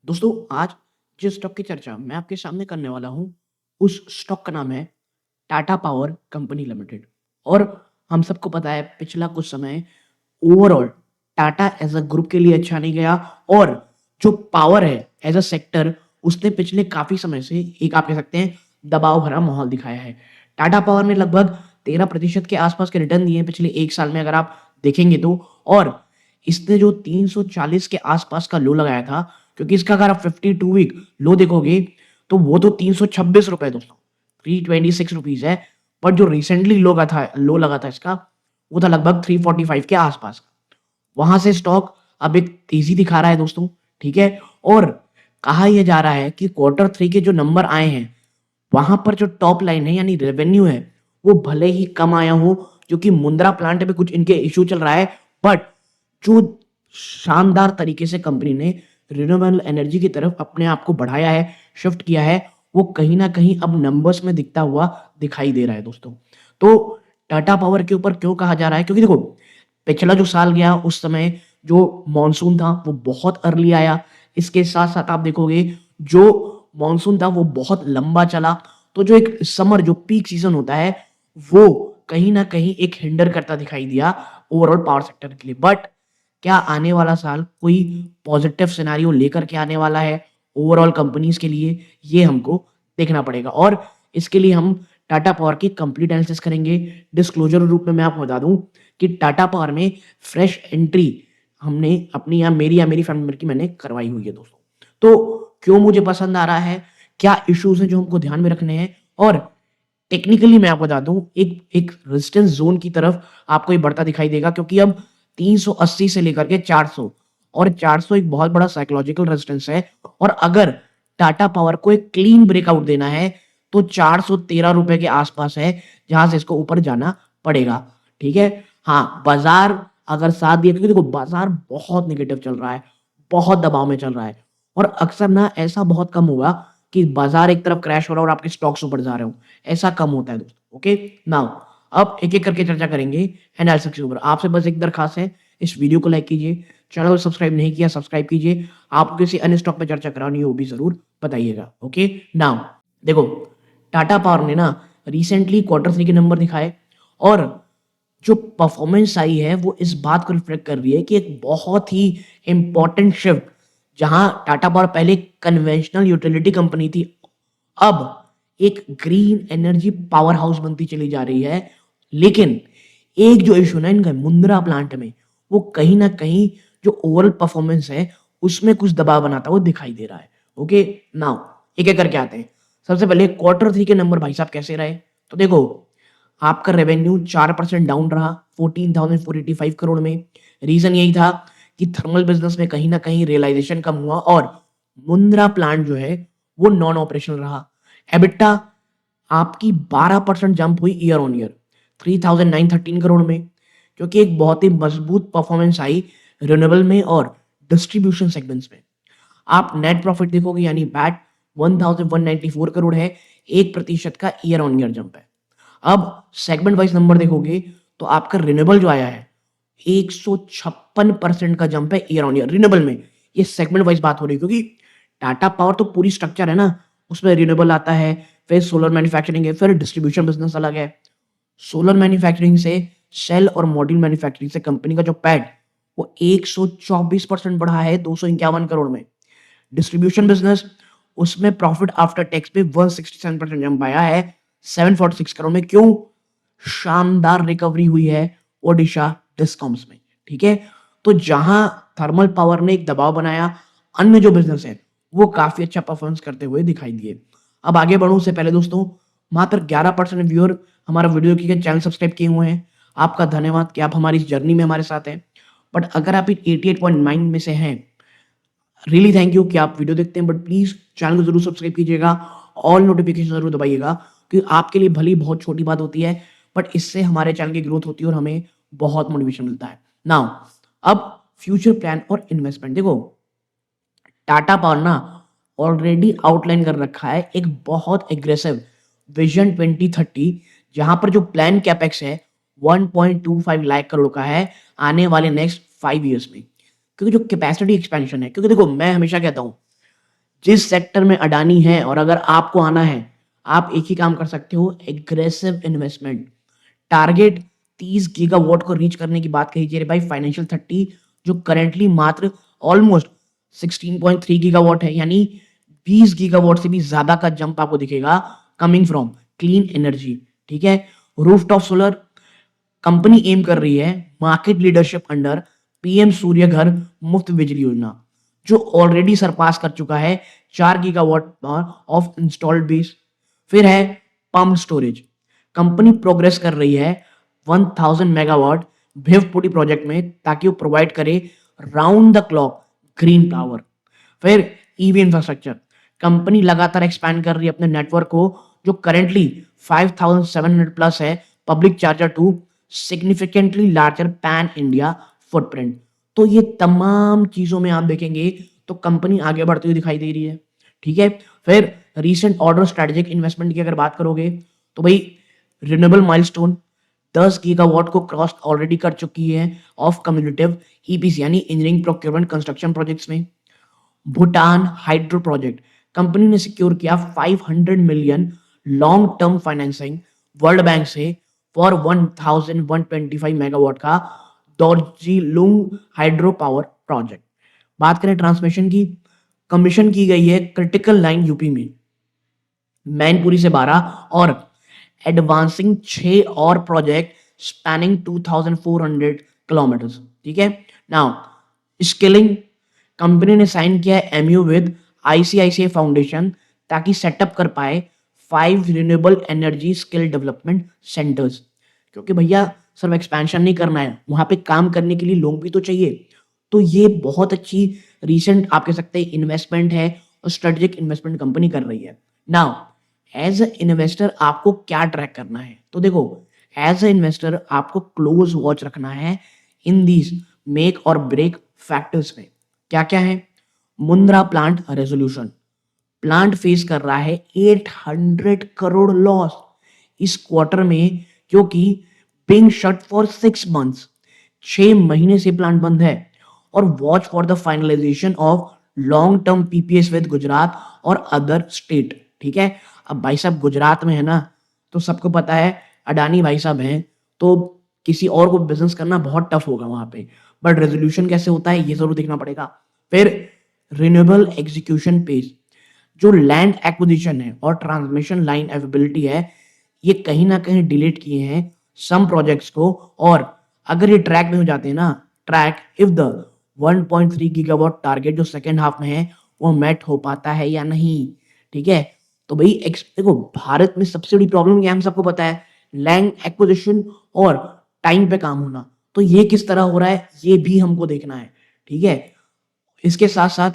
दोस्तों, आज जिस स्टॉक की चर्चा मैं आपके सामने करने वाला हूँ, उस स्टॉक का नाम है टाटा पावर कंपनी लिमिटेड। और हम सबको पता है पिछला कुछ समय overall Tata as a group के लिए अच्छा नहीं गया और जो पावर है एज़ अ सेक्टर उसने पिछले काफ़ी समय से एक आप कह सकते हैं दबाव भरा माहौल दिखाया है। टाटा पावर ने लगभग 13% के आसपास के रिटर्न दिए हैं पिछले 1 साल में अगर आप देखेंगे तो। और इसने जो 340 के आसपास का लो लगाया था, क्योंकि इसका अगर आप 52 वीक लो देखोगे तो वो तो ₹326 दोस्तों, 326 रुपीज़ है। बट जो रिसेंटली लो लगा था इसका, वो था लगभग 345 के आसपास। वहाँ से स्टॉक अब एक तेज़ी दिखा रहा है दोस्तों, ठीक है? और कहा यह जा रहा है कि क्वार्टर 3 के जो नंबर आए हैं, वहाँ पर जो टॉप लाइन है यानी रेवेन्यू है, वो भले ही कम आया हो क्योंकि मुंद्रा प्लांट में कुछ इनके इश्यू चल रहा है, बट जो शानदार तरीके से कंपनी ने रिन्यूएबल एनर्जी की तरफ अपने आप को बढ़ाया है, शिफ्ट किया है, वो कहीं न कहीं अब नंबर्स में दिखता हुआ दिखाई दे रहा है दोस्तों। तो टाटा पावर के ऊपर क्यों कहा जा रहा है? क्योंकि देखो, पिछला जो साल गया उस समय जो मानसून था वो बहुत अर्ली आया। इसके साथ-साथ आप देखोगे जो मानसून था वो बहुत लंबा चला। तो जो एक समर जो पीक सीज़न होता है, वो कहीं न कहीं एक हिंडर करता दिखाई दिया ओवरऑल पावर सेक्टर के लिए। बट क्या आने वाला साल कोई पॉजिटिव सिनेरियो लेकर के आने वाला है ओवरऑल कंपनीज़ के लिए? ये हमको देखना पड़ेगा और इसके लिए हम टाटा पावर की कंप्लीट एनालिसिस करेंगे। डिस्क्लोज़र रूप में मैं आपको बता दूँ कि टाटा पावर में फ्रेश एंट्री हमने अपनी या मेरी फैमिली मेंबर की मैंने करवाई हुई है दोस्तों। तो क्यों मुझे पसंद आ रहा है? क्या इश्यूज़ हैं जो हमको ध्यान में रखने हैं? और टेक्निकली मैं आपको बता दूँ एक एक रेजिस्टेंस ज़ोन की तरफ आपको ये बढ़ता दिखाई देगा, क्योंकि अब 380 से लेकर के 400 और 400 एक बहुत बड़ा साइकोलॉजिकल रेजिस्टेंस है। और अगर टाटा पावर को एक क्लीन ब्रेकआउट देना है तो ₹413 के आसपास है, जहाँ से इसको ऊपर जाना पड़ेगा, ठीक है? हाँ, बाज़ार अगर साथ दिए, क्योंकि देखो बाज़ार बहुत नेगेटिव चल रहा है, बहुत दबाव में चल रहा है और अक्सर ना ऐसा बहुत कम होगा कि बाज़ार एक तरफ क्रैश हो रहा है और आपके स्टॉक्स ऊपर जा रहे हो, ऐसा कम होता है दोस्तों, ओके? नाउ अब एक-एक करके चर्चा करेंगे एनालिसिस के ऊपर। आपसे बस एक दरख्वास्त है, इस वीडियो को लाइक कीजिए, चैनल को सब्सक्राइब नहीं किया सब्सक्राइब कीजिए। आपको किसी अन्य स्टॉक पे चर्चा करानी हो वो भी ज़रूर बताइएगा, ओके? नाउ देखो, टाटा पावर ने ना रिसेंटली क्वार्टर 3 के नंबर दिखाए और जो परफॉर्मेंस आई है वो इस बात को रिफ्लेक्ट कर रही है कि एक बहुत ही इम्पोर्टेंट शिफ्ट, जहां टाटा पावर पहले कन्वेंशनल यूटिलिटी कंपनी थी, अब एक ग्रीन एनर्जी पावर हाउस बनती चली जा रही है। लेकिन एक जो इशू ना इनका मुंद्रा प्लांट में, वो कहीं ना कहीं जो ओवरऑल परफॉर्मेंस है उसमें कुछ दबाव बनाता हुआ दिखाई दे रहा है। ओके, नाउ एक एक करके आते हैं। सबसे पहले क्वार्टर 3 के नंबर भाई साहब कैसे रहे? तो देखो, आपका रेवेन्यू 4% डाउन रहा 14,485 करोड़ में। रीज़न यही था कि थर्मल बिज़नेस में कहीं न कहीं रियलाइज़ेशन कम हुआ और मुंद्रा प्लांट जो है वो नॉन ऑपरेशनल रहा। एबिटा आपकी 12% जंप हुई ईयर ऑन ईयर 3,913 करोड़ में, क्योंकि एक बहुत ही मजबूत परफॉर्मेंस आई रिन्यूएबल में और डिस्ट्रीब्यूशन सेगमेंट्स में। आप नेट प्रॉफिट देखोगे यानी पैट 1194 करोड़ है, 1% का ईयर ऑन ईयर जंप है। अब सेगमेंट वाइज नंबर देखोगे तो आपका रिन्यूएबल जो आया है 156% का जंप है ईयर ऑन ईयर रिन्यूएबल में। ये सेगमेंट वाइज बात हो रही है, क्योंकि टाटा पावर तो पूरी स्ट्रक्चर है ना, उसमें रिन्यूएबल आता है, फिर सोलर मैन्युफैक्चरिंग है, फिर डिस्ट्रीब्यूशन बिजनेस अलग है। सोलर मैन्युफैक्चरिंग से सेल और मॉड्यूल मैन्युफैक्चरिंग से कंपनी का जो पैट वो 124% बढ़ा है 251 करोड़ में। डिस्ट्रीब्यूशन बिजनेस उसमें प्रॉफिट आफ्टर टैक्स पे 167% जंप आया है 746 करोड़ में। क्यों? शानदार रिकवरी हुई है ओडिशा डिस्कॉम्स में, ठीक है? तो जहां थर्मल पावर ने एक दबाव बनाया, अन्य जो बिजनेस है वो काफी अच्छा परफॉर्मेंस करते हुए दिखाई दिए। अब आगे बढ़ूं उससे पहले दोस्तों, मात्र 11% व्यूअर हमारा वीडियो की चैनल सब्सक्राइब किए हुए हैं। आपका धन्यवाद कि आप हमारी इस जर्नी में हमारे साथ हैं। बट अगर आप 88.9 में से हैं, रियली थैंक यू कि आप वीडियो देखते हैं, बट प्लीज़ चैनल को ज़रूर सब्सक्राइब कीजिएगा, ऑल नोटिफिकेशन ज़रूर दबाइएगा, क्योंकि आपके लिए भली बहुत छोटी बात होती है, बट इससे हमारे चैनल की ग्रोथ होती है और हमें बहुत मोटिवेशन मिलता है। नाउ अब फ्यूचर प्लान और इन्वेस्टमेंट देखो, टाटा पावर ना ऑलरेडी आउटलाइन कर रखा है एक बहुत एग्रेसिव विजन 2030, जहां पर जो प्लान कैपेक्स है 1.25 लाख करोड़ का है आने वाले नेक्स्ट 5 इयर्स में। क्योंकि जो कैपेसिटी एक्सपेंशन है, क्योंकि देखो मैं हमेशा कहता हूँ जिस सेक्टर में अडानी है और अगर आपको आना है, आप एक ही काम कर सकते हो, एग्रेसिव इन्वेस्टमेंट। टारगेट 30 गीगावाट को रीच करने की बात कही जा रही है भाई, फाइनेंशियल 30, जो करेंटली मात्र ऑलमोस्ट 16.3 गीगावाट है, यानी 20 गीगावाट से भी ज्यादा का जंप आपको दिखेगा कमिंग फ्रॉम क्लीन एनर्जी। ठीक है, रूफटॉप सोलर कंपनी एम कर रही है मार्केट लीडरशिप अंडर पीएम सूर्य घर मुफ्त बिजली योजना, जो ऑलरेडी सरपास कर चुका है 4 गीगावाट ऑफ इंस्टॉल्ड बेस। फिर है पम्प स्टोरेज, कंपनी प्रोग्रेस कर रही है 1000 मेगावाट भिवपुरी प्रोजेक्ट में, ताकि वो प्रोवाइड करे round the clock green power. फिर ईवी इंफ्रास्ट्रक्चर, कंपनी लगातार एक्सपैंड कर रही है अपने नेटवर्क को, जो करेंटली 5700 प्लस है public charger to significantly larger pan India footprint. तो ये तमाम चीजों में आप देखेंगे तो कंपनी आगे बढ़ती हुई दिखाई दे रही है। ठीक है, फिर रीसेंट ऑर्डर स्ट्रेटेजिक इन्वेस्टमेंट की अगर बात करोगे तो भाई रिन्यूएबल माइलस्टोन 10 गीगावाट को क्रॉस ऑलरेडी कर चुकी है ऑफ कम्युनिटिव ईपीसी यानी इंजीनियरिंग प्रोक्योरमेंट कंस्ट्रक्शन प्रोजेक्ट्स में। भूटान हाइड्रो प्रोजेक्ट, कंपनी ने सिक्योर किया 500 million long term financing world bank से फॉर 1125 मेगावाट का डोरजीलुंग हाइड्रो पावर प्रोजेक्ट। बात करें ट्रांसमिशन की, कमीशन की गई है क्रिटिकल लाइन यूपी में मैनपुरी से 12 और एडवांसिंग 6 और प्रोजेक्ट स्पैनिंग 2400 किलोमीटर्स। ठीक है, नाउ स्किलिंग, कंपनी ने साइन किया है एमयू विद आईसीआईसीआई फाउंडेशन, ताकि सेटअप कर पाए 5 renewable energy skill development centres. क्योंकि भैया सिर्फ एक्सपेंशन नहीं करना है, वहां पे काम करने के लिए लोग भी तो चाहिए। तो ये बहुत अच्छी रीसेंट आप कह सकते हैं इन्वेस्टमेंट है और स्ट्रेटेजिक इन्वेस्टमेंट कंपनी कर रही है। नाउ एज ए इन्वेस्टर आपको क्या ट्रैक करना है, तो देखो एज ए इन्वेस्टर आपको क्लोज वॉच रखना है इन दीज मेक और ब्रेक फैक्टर्स में। क्या क्या है? Mundra plant resolution, plant face कर रहा है 800 करोड़ लॉस इस क्वार्टर में, क्योंकि बीइंग शट फॉर 6 मंथ्स, 6 महीने से प्लांट बंद है। और watch for the finalisation of long term PPS with Gujarat और अदर स्टेट। ठीक है, अब भाई साहब गुजरात में है ना, तो सबको पता है अडानी भाई साहब हैं, तो किसी और को बिजनेस करना बहुत टफ होगा वहां पे। बट रेजोल्यूशन कैसे होता है ये जरूर देखना पड़ेगा। फिर रिन्यूएबल एग्जीक्यूशन पेज, जो लैंड एक्विजिशन है और ट्रांसमिशन लाइन अवेलेबिलिटी है, ये कहीं ना कहीं डिलीट किए हैं सम प्रोजेक्ट्स को। और अगर ये ट्रैक में हो जाते हैं ना, track if the 1.3 gigawatt target जो सेकेंड हाफ में है वो मेट हो पाता है या नहीं। ठीक है, तो भाई देखो भारत में सबसे बड़ी प्रॉब्लम क्या है, हम सबको पता है, लैंड एक्विजिशन और टाइम पे काम होना। तो ये किस तरह हो रहा है ये भी हमको देखना है। ठीक है, इसके साथ साथ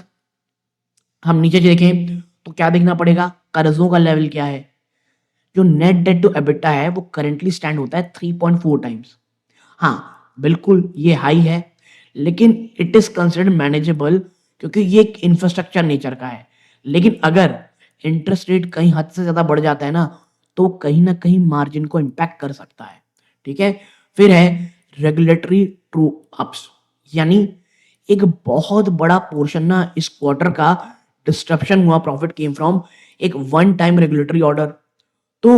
हम नीचे देखें तो क्या देखना पड़ेगा, कर्जों का लेवल क्या है। जो नेट डेट टू एबिटा है वो करेंटली स्टैंड होता है 3.4 टाइम्स। हाँ बिल्कुल ये हाई है, लेकिन इट इज कंसिडर्ड मैनेजेबल, क्योंकि ये एक इंफ्रास्ट्रक्चर नेचर का है। लेकिन अगर इंटरेस्ट रेट कहीं हद से ज्यादा बढ़ जाता है ना, तो कहीं ना कहीं मार्जिन को इम्पैक्ट कर सकता है। ठीक है, फिर है रेगुलेटरी ट्रू अप्स, यानी एक बहुत बड़ा पोर्शन ना इस क्वार्टर का डिस्ट्रप्शन हुआ प्रॉफिट केम फ्रॉम एक वन टाइम रेगुलेटरी ऑर्डर। तो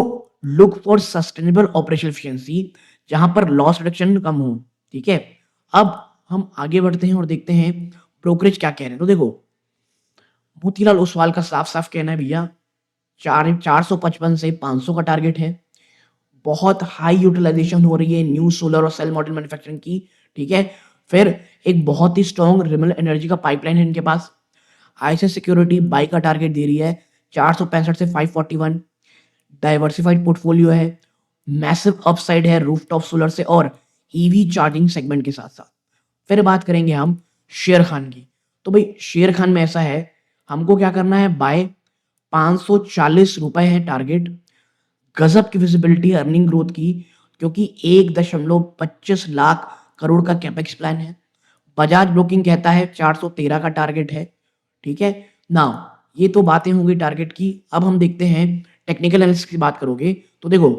look for sustainable operational efficiency, जहां पर लॉस रिडक्शन कम हो। ठीक है, अब हम आगे बढ़ते हैं और देखते हैं ब्रोकरेज क्या कह रहे हैं। तो देखो मोतीलाल ओसवाल का साफ साफ कहना है भैया 455 से 500 का टारगेट है। बहुत हाई यूटिलाइजेशन हो रही है न्यू सोलर और सेल मॉडल मैन्युफैक्चरिंग की। ठीक है, फिर एक बहुत ही स्ट्रॉन्ग रिन्यूएबल एनर्जी का पाइपलाइन है इनके पास। आईसीआई सिक्योरिटी बाई का टारगेट दे रही है 465 से 541। डाइवर्सिफाइड पोर्टफोलियो है, मैसिव अपसाइड है रूफटॉप सोलर से और ईवी चार्जिंग सेगमेंट के साथ साथ। फिर बात करेंगे हम शेर खान की। तो भाई शेर खान में ऐसा है, हमको क्या करना है, बाय 540 रुपए है टारगेट। गजब की विजिबिलिटी अर्निंग ग्रोथ की, क्योंकि 1.25 लाख करोड़ का कैपेक्स प्लान है। बजाज ब्रोकिंग कहता है 413 का टारगेट है। ठीक है, नाउ ये तो बातें होंगी टारगेट की। अब हम देखते हैं टेक्निकल एनालिसिस की बात करोगे तो देखो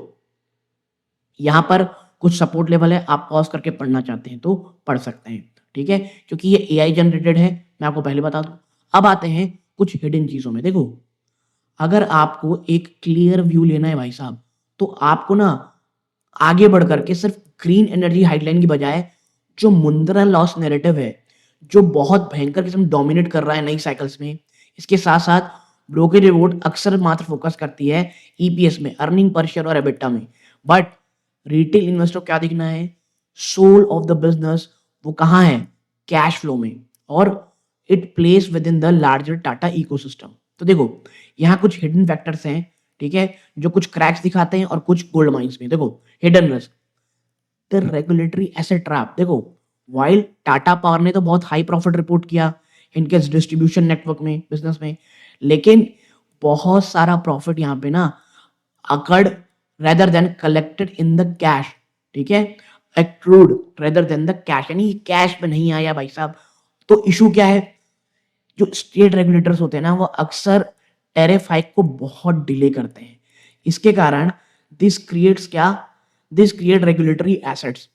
यहाँ पर कुछ सपोर्ट लेवल है, आप पॉज करके पढ़ना चाहते हैं तो पढ़ सकते हैं। ठीक है, क्योंकि ये एआई जनरेटेड है, मैं आपको पहले बता दूं। अब आते हैं कुछ हिडन चीज़ों में। देखो, अगर आपको एक क्लियर व्यू लेना है भाई साहब, तो आपको ना आगे बढ़ कर के सिर्फ ग्रीन एनर्जी हाइडलाइन की बजाय जो मुंद्रा लॉस नैरेटिव है, जो बहुत भयंकर किस्म डोमिनेट कर रहा है नई साइकिल्स में, इसके साथ-साथ ब्रोकर रिपोर्ट अक्सर मात्र फोकस करती है ईपीएस में, अर्निंग पर शेयर और एबिटा में। बट रिटेल इन्वेस्टर को क्या देखना है? सोल ऑफ द बिज़नेस वो कहाँ है? कैश फ्लो में, और it place with in the larger Tata ecosystem. तो देखो, यहाँ कुछ हिडन फैक्टर्स हैं, ठीक है? जो कुछ क्रैक्स दिखाते हैं और कुछ गोल्ड माइन्स में। देखो, hidden risk, the regulatory asset trap. देखो, व्हाइल टाटा पावर ने तो बहुत हाई प्रॉफिट रिपोर्ट किया इनके डिस्ट्रीब्यूशन नेटवर्क में, बिजनेस में, लेकिन बहुत सारा प्रॉफिट यहाँ पे ना occurred rather than collected in the cash, ठीक है? Accrued rather than the cash, यानी कैश में नहीं आया भाई साहब। तो इशू क्या है? जो स्टेट रेगुलेटर्स होते हैं ना, वो अक्सर टैरिफ हाइक को बहुत डिले करते हैं। इसके कारण दिस क्रिएट्स क्या? This create regulatory assets,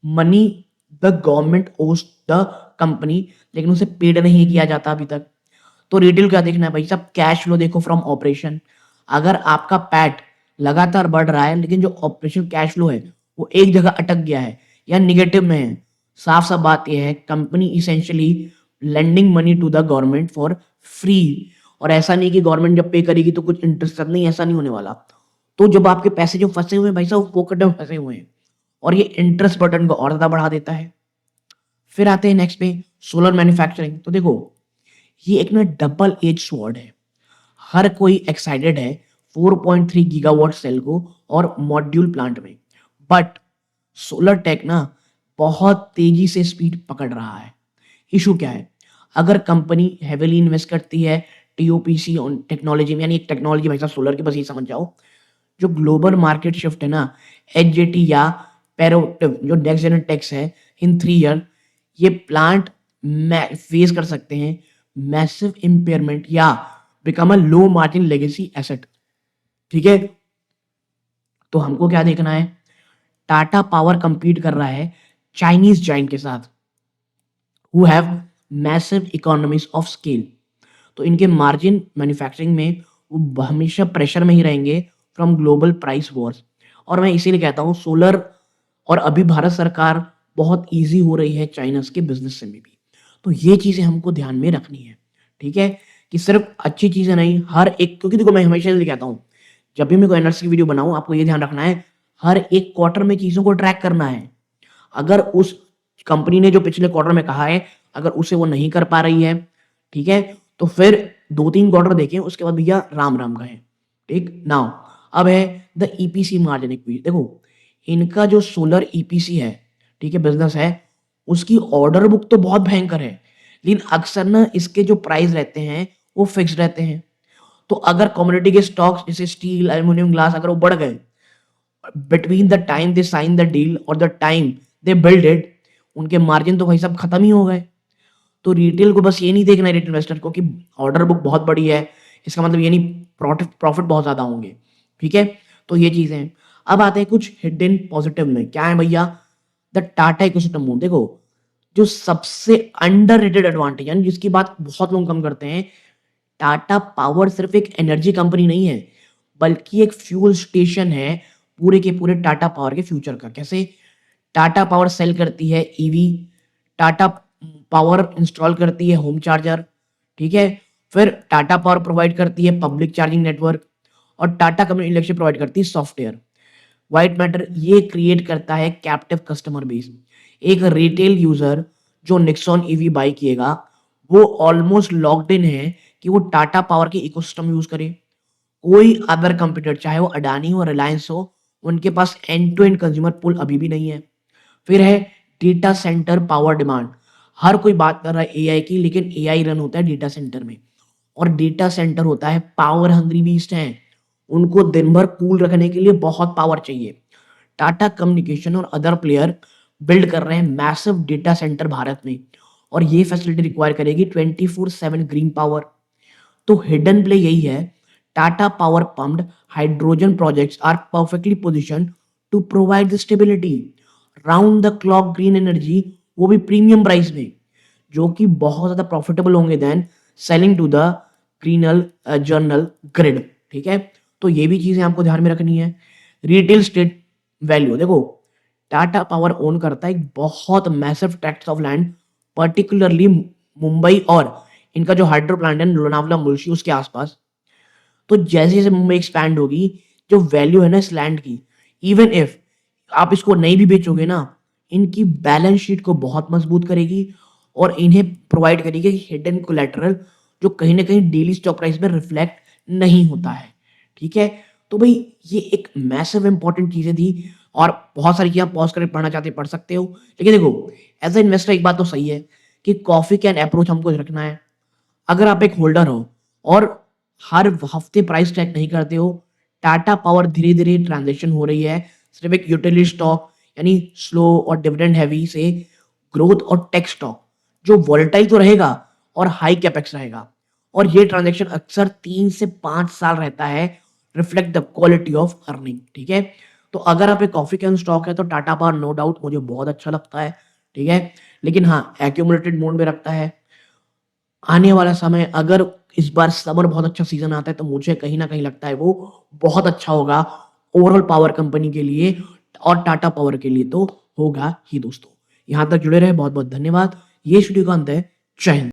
money the government ओस द कंपनी, लेकिन उसे पेड नहीं किया जाता अभी तक। तो रिटेल क्या देखना है भाई साहब? कैश फ्लो देखो फ्रॉम ऑपरेशन। अगर आपका पैट लगातार बढ़ रहा है, लेकिन जो ऑपरेशन कैश फ्लो है वो एक जगह अटक गया है या निगेटिव में है, साफ साफ बात यह है company essentially lending money to the government for free. और ऐसा नहीं कि गवर्नमेंट जब पे करेगी तो कुछ इंटरेस्ट नहीं, ऐसा नहीं होने वाला। तो जब आपके पैसे जो फंसे हुए हैं भाई साहब, वो पॉकेट में फंसे हुए हैं, और ये इंटरेस्ट बर्डन को और ज्यादा बढ़ा देता है। फिर आते हैं नेक्स्ट पे, सोलर मैन्युफैक्चरिंग। तो देखो, ये एक ना डबल एज स्वॉर्ड है। हर कोई एक्साइटेड है 4.3 गीगावाट सेल को और मॉड्यूल प्लांट में, बट सोलर टेक ना बहुत तेजी से स्पीड पकड़ रहा है। इशू क्या है? अगर कंपनी हेविली इन्वेस्ट करती है टीओपीसी ऑन टेक्नोलॉजी में, यानी एक टेक्नोलॉजी भाई साहब सोलर की, बस ये समझ जाओ, जो ग्लोबल मार्केट शिफ्ट है ना, एचजेटी या पेरोटिव जो नेक्स्ट जनरेशन टेक्स है, इन 3 ईयर ये प्लांट फेस कर सकते हैं मैसिव इम्पेयरमेंट या become a low margin legacy asset, ठीक है? तो हमको क्या देखना है? टाटा पावर कंपीट कर रहा है चाइनीज जाइंट के साथ, who have massive economies of scale. तो इनके मार्जिन मैन्युफैक्चरिंग में वो हमेशा प्रेशर में ही रहेंगे फ्रॉम ग्लोबल प्राइस वॉर्स। और मैं इसीलिए कहता हूँ सोलर, और अभी भारत सरकार बहुत इजी हो रही है चाइना के बिजनेस से में भी। तो ये चीजें हमको ध्यान में रखनी है, ठीक है? कि सिर्फ अच्छी चीजें नहीं, हर एक, क्योंकि देखो मैं हमेशा इसलिए कहता हूँ जब भी मैं कोई एनर्जी की वीडियो बनाऊं, आपको ये ध्यान रखना है हर एक क्वार्टर में चीजों को ट्रैक करना है। अगर उस कंपनी ने जो पिछले क्वार्टर में कहा है, अगर उसे वो नहीं कर पा रही है, ठीक है, तो फिर 2-3 क्वार्टर देखें, उसके बाद भैया राम राम कहें। ठीक नाउ, अब है द ईपीसी मार्जिन इक्विटी। देखो, इनका जो सोलर ईपीसी है, ठीक है, बिजनेस है, उसकी ऑर्डर बुक तो बहुत भयंकर है, लेकिन अक्सर ना इसके जो प्राइस रहते हैं वो फिक्स रहते हैं। तो अगर कम्युनिटी के स्टॉक्स जैसे स्टील, एल्यूमिनियम, ग्लास अगर वो बढ़ गए between the time they sign the deal और the time they build it, उनके मार्जिन तो भाई सब खत्म ही हो गए। तो रिटेल को बस ये नहीं देखना है, रिटेल इन्वेस्टर को, कि ऑर्डर बुक बहुत बड़ी है, इसका मतलब ये नहीं प्रॉफिट प्रॉफिट बहुत ज्यादा होंगे, ठीक है? तो ये चीजें हैं। अब आते हैं कुछ हिडन पॉजिटिव में, क्या है भैया? The Tata ecosystem move. देखो, जो सबसे अंडररेटेड एडवांटेज, यानी जिसकी बात बहुत लोग कम करते हैं, टाटा पावर सिर्फ एक एनर्जी कंपनी नहीं है, बल्कि एक फ्यूल स्टेशन है पूरे के पूरे टाटा पावर के फ्यूचर का। कैसे? टाटा पावर सेल करती है ईवी, टाटा पावर इंस्टॉल करती है होम चार्जर, ठीक है, फिर टाटा पावर प्रोवाइड करती है पब्लिक चार्जिंग नेटवर्क, और टाटा कम्युनिटी इलेक्ट्रिक प्रोवाइड करती है सॉफ्टवेयर। व्हाइट मैटर ये क्रिएट करता है कैप्टिव कस्टमर बेस। एक रिटेल यूजर जो निक्सॉन ईवी बाई किएगा, वो ऑलमोस्ट लॉक्ड इन है कि वो टाटा पावर के इकोसिस्टम यूज करे। कोई अदर कंपटीटर, चाहे वो अडानी हो, रिलायंस हो, उनके पास एंड टू एंड कंज्यूमर पुल अभी भी नहीं है। फिर है डेटा सेंटर पावर डिमांड। हर कोई बात कर रहा है एआई की, लेकिन एआई रन होता है डेटा सेंटर में, और डेटा सेंटर होता है पावर हंग्री बीस्ट हैं, उनको दिन भर कूल रखने के लिए बहुत पावर चाहिए। टाटा कम्युनिकेशन और अदर प्लेयर बिल्ड कर रहे हैं मैसिव डेटा सेंटर भारत में, और ये फैसिलिटी रिक्वायर करेगी 24/7 ग्रीन पावर। तो हिडन प्ले यही है, Tata power pumped hydrogen projects are perfectly position to provide the stability round the clock green energy, वो भी प्रीमियम प्राइस में, जो कि बहुत ज्यादा प्रॉफिटेबल होंगे देन सेलिंग टू द ग्रीनल जर्नल ग्रिड, ठीक है। तो ये भी चीजें आपको ध्यान में रखनी है। रिटेल स्टेट वैल्यू देखो, टाटा पावर ओन करता है एक बहुत massive tract of land, particularly Mumbai और इनका जो हाइड्रो प्लांट है लोनावला मुल्शी उसके आसपास। तो जैसे जैसे मुंबई एक्सपैंड होगी, जो वैल्यू है ना इस लैंड की, इवन इफ आप इसको नहीं भी बेचोगे ना, इनकी बैलेंस शीट को बहुत मजबूत करेगी और इन्हें प्रोवाइड करेगी हिडन कोलेटरल जो कहीं ना कहीं डेली स्टॉक प्राइस में रिफ्लेक्ट नहीं होता है, ठीक है। तो भाई ये एक मैसिव इंपॉर्टेंट चीजें थी, और बहुत सारी चीजें आप पॉज करके पढ़ना चाहते पढ़ सकते हो। लेकिन देखो, एज ए इन्वेस्टर एक बात तो सही है कि कॉफी कैन अप्रोच हमको रखना है। अगर आप एक होल्डर हो और हर हफ्ते प्राइस ट्रैक नहीं करते हो, टाटा पावर धीरे धीरे ट्रांजिशन हो रही है सिर्फ एक यूटिलिटी स्टॉक यानी स्लो और डिविडेंड हैवी से ग्रोथ और टेक स्टॉक जो वॉलेटाइल तो रहेगा और हाई कैपेक्स रहेगा। और ये ट्रांजेक्शन अक्सर 3 से 5 साल रहता है, reflect the quality of earning, ठीक है। तो अगर आप एक कॉफी कैन स्टॉक है तो टाटा पावर नो डाउट मुझे बहुत अच्छा लगता है, ठीक है। लेकिन हाँ, एक्यूमुलेटेड मोड में रखता है। आने वाला समय अगर इस बार समर बहुत अच्छा सीजन आता है तो मुझे कहीं न कहीं लगता है वो बहुत अच्छा होगा ओवरऑल पावर कंपनी के लिए, और टाटा पावर के लिए तो होगा ही दोस्तों। यहाँ तक जुड़े रहे बहुत-बहुत धन्यवाद। ये वीडियो का अंत है। जय हिंद।